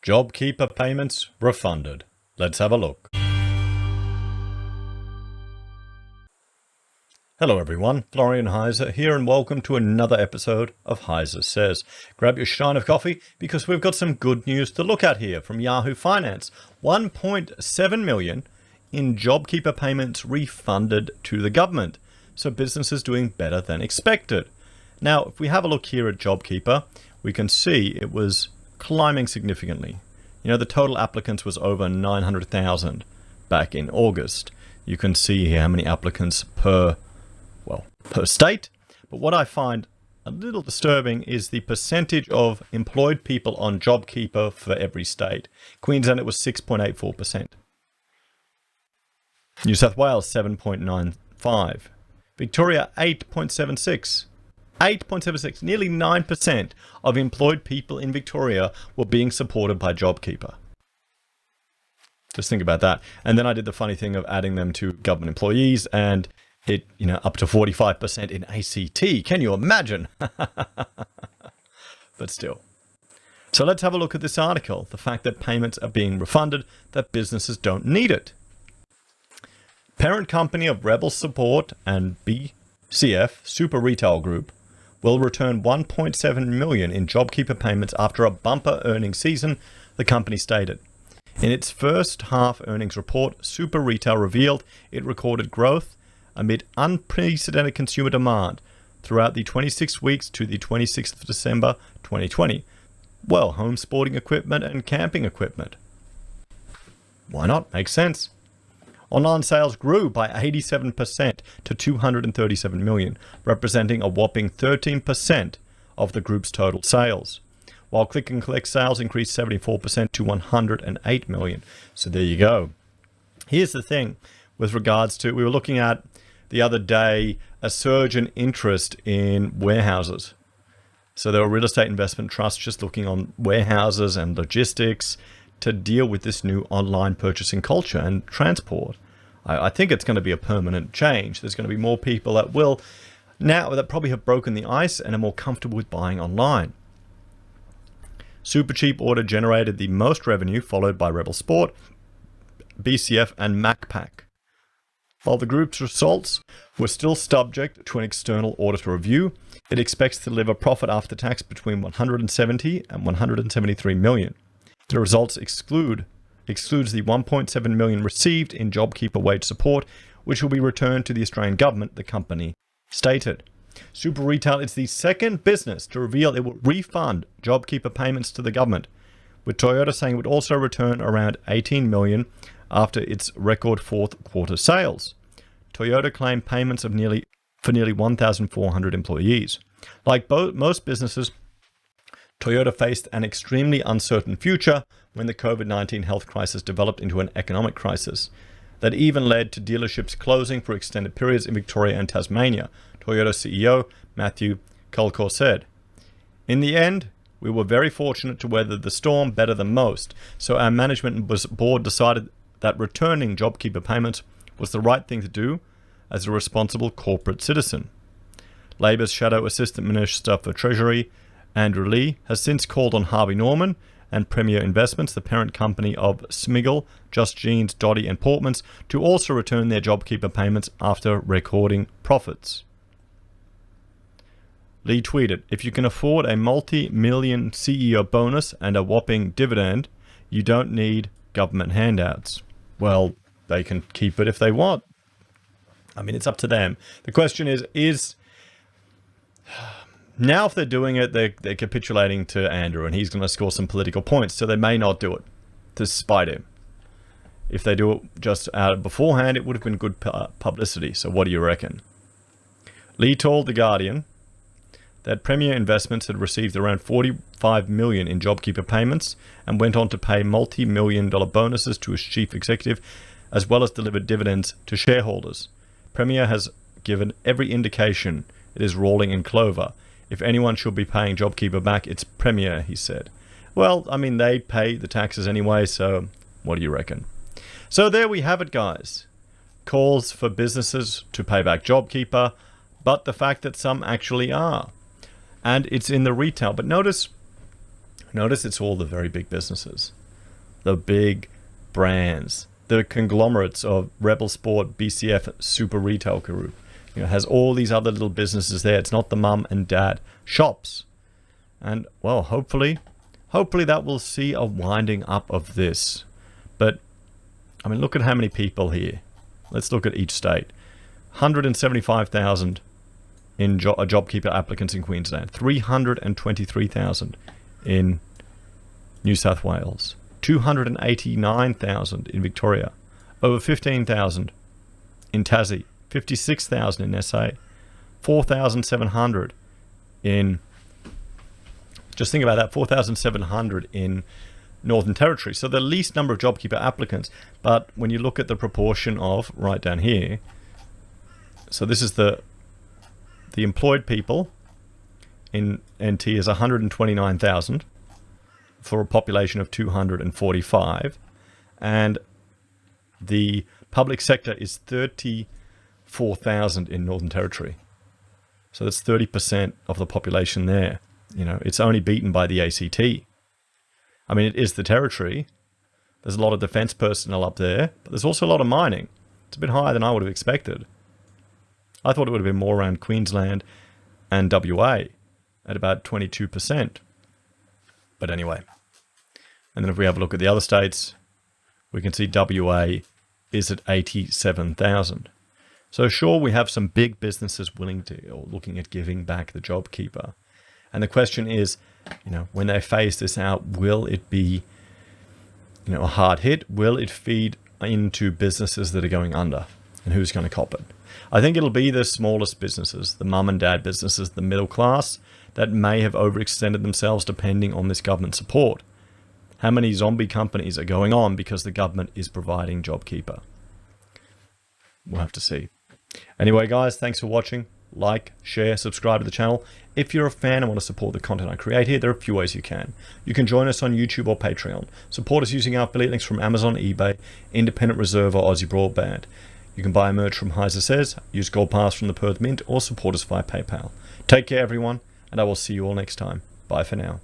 Jobkeeper payments refunded. Let's have a look. Hello everyone, Florian.heise here and welcome to another episode of HeiseSays. Grab your stein of coffee because we've got some good news to look at here from Yahoo Finance. 1.7 million in Jobkeeper payments refunded to the government. So businesses doing better than expected. Now, if we have a look here at Jobkeeper, we can see it was climbing significantly. You know, the total applicants was over 900,000 back in August. You can see here how many applicants per state. But what I find a little disturbing is the percentage of employed people on Jobkeeper for every state. Queensland, it was 6.84%. New South Wales, 7.95%. Victoria, 8.76%. 8.76%, nearly 9% of employed people in Victoria were being supported by Jobkeeper. Just think about that. And then I did the funny thing of adding them to government employees and it, up to 45% in ACT. Can you imagine? But still. So let's have a look at this article. The fact that payments are being refunded, that businesses don't need it. Parent company of Rebel Support and BCF Super Retail Group will return 1.7 million in Jobkeeper payments after a bumper earnings season, the company stated. In its first half earnings report, Super Retail revealed it recorded growth amid unprecedented consumer demand throughout the 26 weeks to the 26th of December 2020. Well, home sporting equipment and camping equipment. Why not? Makes sense. Online sales grew by 87% to 237 million, representing a whopping 13% of the group's total sales, while click and collect sales increased 74% to 108 million. So there you go. Here's the thing with regards to, we were looking at the other day, a surge in interest in warehouses. So there were real estate investment trusts just looking on warehouses and logistics to deal with this new online purchasing culture and transport. I think it's going to be a permanent change. There's going to be more people that will now that probably have broken the ice and are more comfortable with buying online. Supercheap Order generated the most revenue, followed by Rebel Sport, BCF and MacPack. While the group's results were still subject to an external auditor review, it expects to deliver profit after tax between 170 and 173 million. The results excludes the 1.7 million received in Jobkeeper wage support, which will be returned to the Australian government, the company stated. Super Retail is the second business to reveal it will refund Jobkeeper payments to the government, with Toyota saying it would also return around 18 million after its record fourth quarter sales. Toyota claimed payments for nearly 1,400 employees. Like most businesses, Toyota faced an extremely uncertain future when the COVID-19 health crisis developed into an economic crisis that even led to dealerships closing for extended periods in Victoria and Tasmania, Toyota CEO Matthew Kalkor said. In the end, we were very fortunate to weather the storm better than most, so our management and board decided that returning Jobkeeper payments was the right thing to do as a responsible corporate citizen. Labor's Shadow Assistant Minister for Treasury, Andrew Lee, has since called on Harvey Norman and Premier Investments, the parent company of Smiggle, Just Jeans, Dotti and Portmans, to also return their Jobkeeper payments after recording profits. Lee tweeted, "If you can afford a multi-million CEO bonus and a whopping dividend, you don't need government handouts." Well, they can keep it if they want. I mean, it's up to them. The question is now if they're doing it, they're capitulating to Andrew and he's going to score some political points, so they may not do it to spite him. If they do it just out beforehand, it would have been good publicity. So what do you reckon? Lee told The Guardian that Premier Investments had received around 45 million in Jobkeeper payments and went on to pay multi-million-dollar bonuses to his chief executive, as well as deliver dividends to shareholders. Premier has given every indication it is rolling in clover. If anyone should be paying Jobkeeper back, it's Premier, he said. Well, I mean, they pay the taxes anyway, so what do you reckon? So there we have it, guys. Calls for businesses to pay back Jobkeeper, but the fact that some actually are. And it's in the retail. But notice Notice it's all the very big businesses, the big brands, the conglomerates of Rebel Sport, BCF, Super Retail Group. You know, it has all these other little businesses there. It's not the mum and dad shops. And well, hopefully that will see a winding up of this. But I mean, look at how many people here. Let's look at each state. 175,000 in JobKeeper applicants in Queensland, 323,000 in New South Wales, 289,000 in Victoria, over 15,000 in Tassie, 56,000 in SA, 4,700 in, just think about that, 4,700 in Northern Territory. So the least number of JobKeeper applicants, but when you look at the proportion of, right down here, so this is the employed people in NT is 129,000 for a population of 245, and the public sector is 34,000 in Northern Territory. So that's 30% of the population there. You know, it's only beaten by the ACT. I mean, it is the territory. There's a lot of defense personnel up there, but there's also a lot of mining. It's a bit higher than I would have expected. I thought it would have been more around Queensland and WA at about 22%. But anyway. And then if we have a look at the other states, we can see WA is at 87,000. So sure, we have some big businesses willing to, or looking at giving back the JobKeeper. And the question is, you know, when they phase this out, will it be, you know, a hard hit? Will it feed into businesses that are going under? And who's going to cop it? I think it'll be the smallest businesses, the mum and dad businesses, the middle class that may have overextended themselves depending on this government support. How many zombie companies are going on because the government is providing JobKeeper? We'll have to see. Anyway, guys, thanks for watching. Like, share, subscribe to the channel. If you're a fan and want to support the content I create here, there are a few ways you can. You can join us on YouTube or Patreon. Support us using our affiliate links from Amazon, eBay, Independent Reserve, or AussieBroadband. You can buy merch from HeiseSays, use Gold Pass from the Perth Mint, or support us via PayPal. Take care, everyone, and I will see you all next time. Bye for now.